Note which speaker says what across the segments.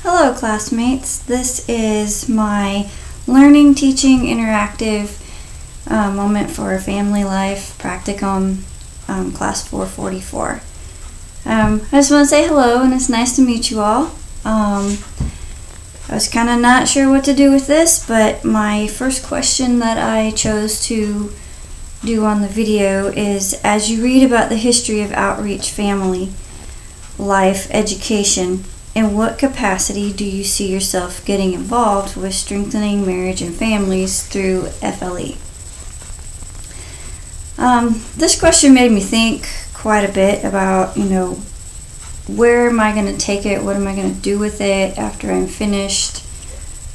Speaker 1: Hello classmates, this is my learning, teaching, interactive moment for family life practicum, class 444. I just want to say hello and it's nice to meet you all. I was kind of not sure what to do with this, but my first question that I chose to do on the video is, as you read about the history of outreach, family, life, education, in what capacity do you see yourself getting involved with strengthening marriage and families through FLE? This question made me think quite a bit about, where am I going to take it? What am I going to do with it after I'm finished?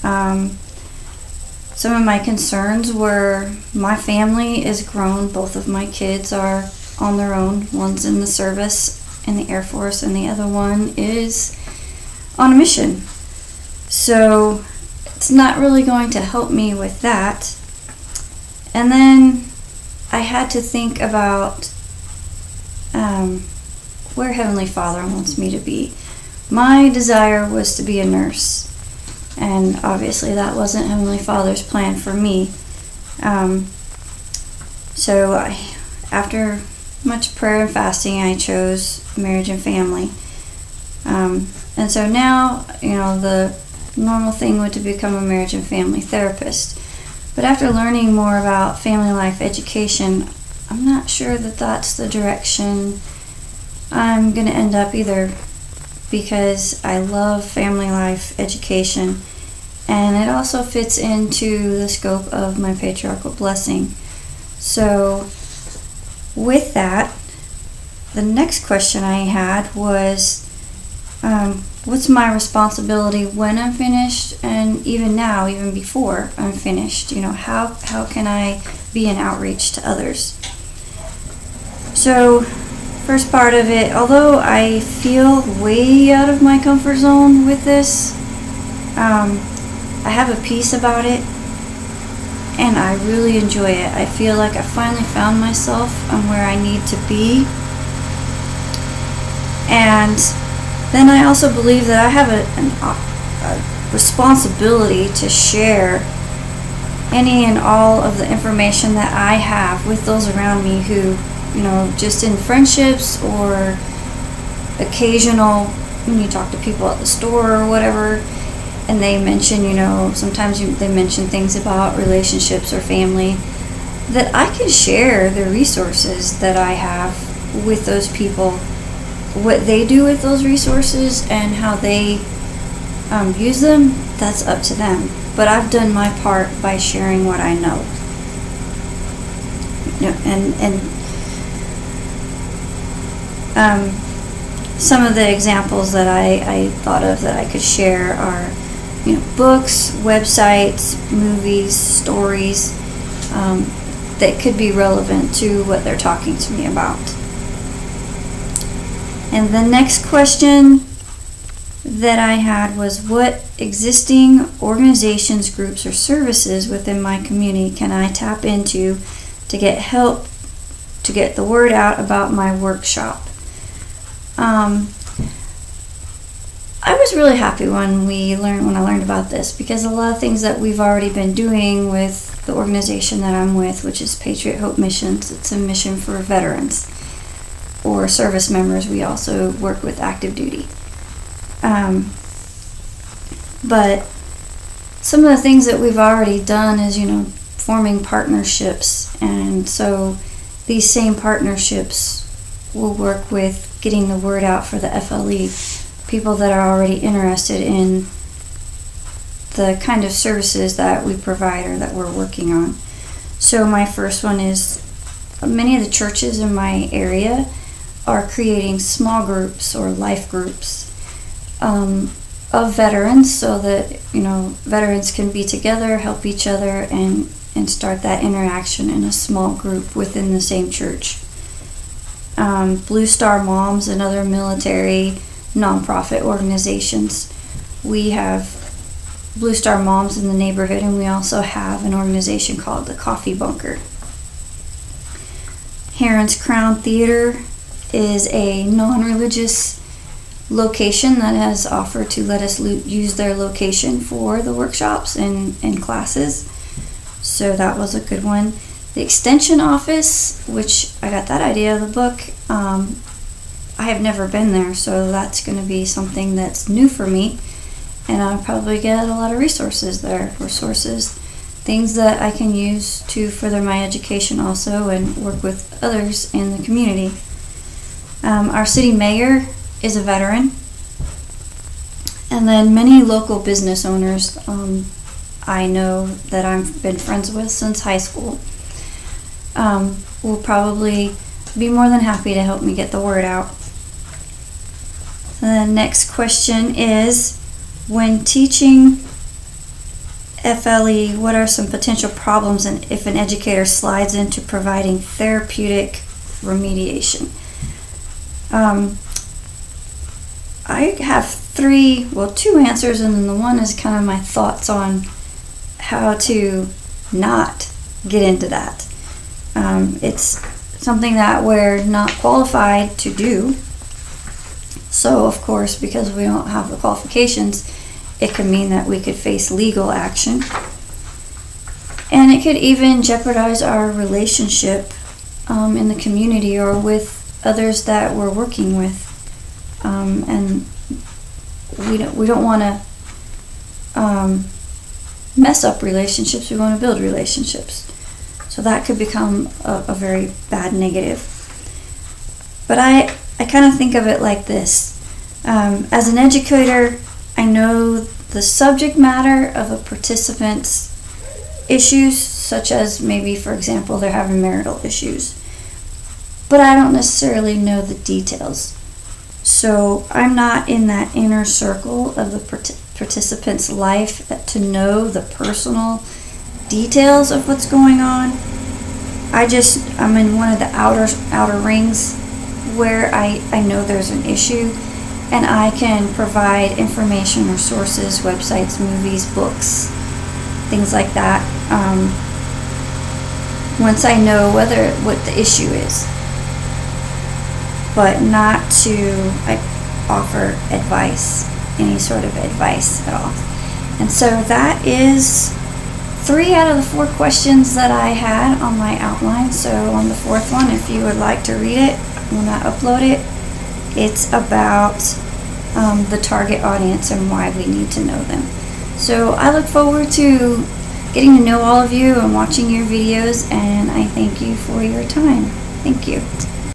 Speaker 1: Some of my concerns were my family is grown. Both of my kids are on their own. One's in the service in the Air Force and the other one is on a mission. So it's not really going to help me with that. And then I had to think about where Heavenly Father wants me to be. My desire was to be a nurse, and obviously that wasn't Heavenly Father's plan for me. So after much prayer and fasting, I chose marriage and family. And so now, the normal thing would to become a marriage and family therapist. But after learning more about family life education, I'm not sure that that's the direction I'm going to end up either, because I love family life education and it also fits into the scope of my patriarchal blessing. So with that, the next question I had was, what's my responsibility when I'm finished, and even now, even before I'm finished? How can I be an outreach to others? So, first part of it, although I feel way out of my comfort zone with this, I have a peace about it, and I really enjoy it. I feel like I finally found myself on where I need to be, and then I also believe that I have a responsibility to share any and all of the information that I have with those around me who, just in friendships or occasional, when you talk to people at the store or whatever, and they mention, sometimes they mention things about relationships or family, that I can share the resources that I have with those people. What they do with those resources and how they use them, that's up to them. But I've done my part by sharing what I know. Some of the examples that I thought of that I could share are, books, websites, movies, stories that could be relevant to what they're talking to me about. And the next question that I had was, what existing organizations, groups, or services within my community can I tap into to get help to get the word out about my workshop? I was really happy when I learned about this, because a lot of things that we've already been doing with the organization that I'm with, which is Patriot Hope Missions, it's a mission for veterans or service members. We also work with active duty. But some of the things that we've already done is, forming partnerships. And so these same partnerships will work with getting the word out for the FLE, people that are already interested in the kind of services that we provide or that we're working on. So my first one is, many of the churches in my area are creating small groups or life groups of veterans, so that veterans can be together, help each other, and start that interaction in a small group within the same church. Blue Star Moms and other military nonprofit organizations. We have Blue Star Moms in the neighborhood, and we also have an organization called the Coffee Bunker. Heron's Crown Theater is a non-religious location that has offered to let us use their location for the workshops and classes. So that was a good one. The extension office, which I got that idea of the book, I have never been there, so that's going to be something that's new for me, and I'll probably get a lot of resources there, things that I can use to further my education also and work with others in the community. Our city mayor is a veteran, and then many local business owners I know that I've been friends with since high school will probably be more than happy to help me get the word out. The next question is, when teaching FLE, what are some potential problems and if an educator slides into providing therapeutic remediation? I have two answers, and then the one is kind of my thoughts on how to not get into that. It's something that we're not qualified to do. So, of course, because we don't have the qualifications, it could mean that we could face legal action. And it could even jeopardize our relationship in the community or with others that we're working with. And we don't want to mess up relationships. We want to build relationships. So that could become a very bad negative. But I kind of think of it like this. As an educator, I know the subject matter of a participant's issues, such as maybe, for example, they're having marital issues. But I don't necessarily know the details. So I'm not in that inner circle of the participant's life to know the personal details of what's going on. I'm in one of the outer rings where I know there's an issue, and I can provide information or sources, websites, movies, books, things like that, once I know what the issue is, but not to offer advice, any sort of advice at all. And so that is 3 out of the 4 questions that I had on my outline. So on the 4th one, if you would like to read it when I upload it, it's about the target audience and why we need to know them. So I look forward to getting to know all of you and watching your videos, and I thank you for your time. Thank you.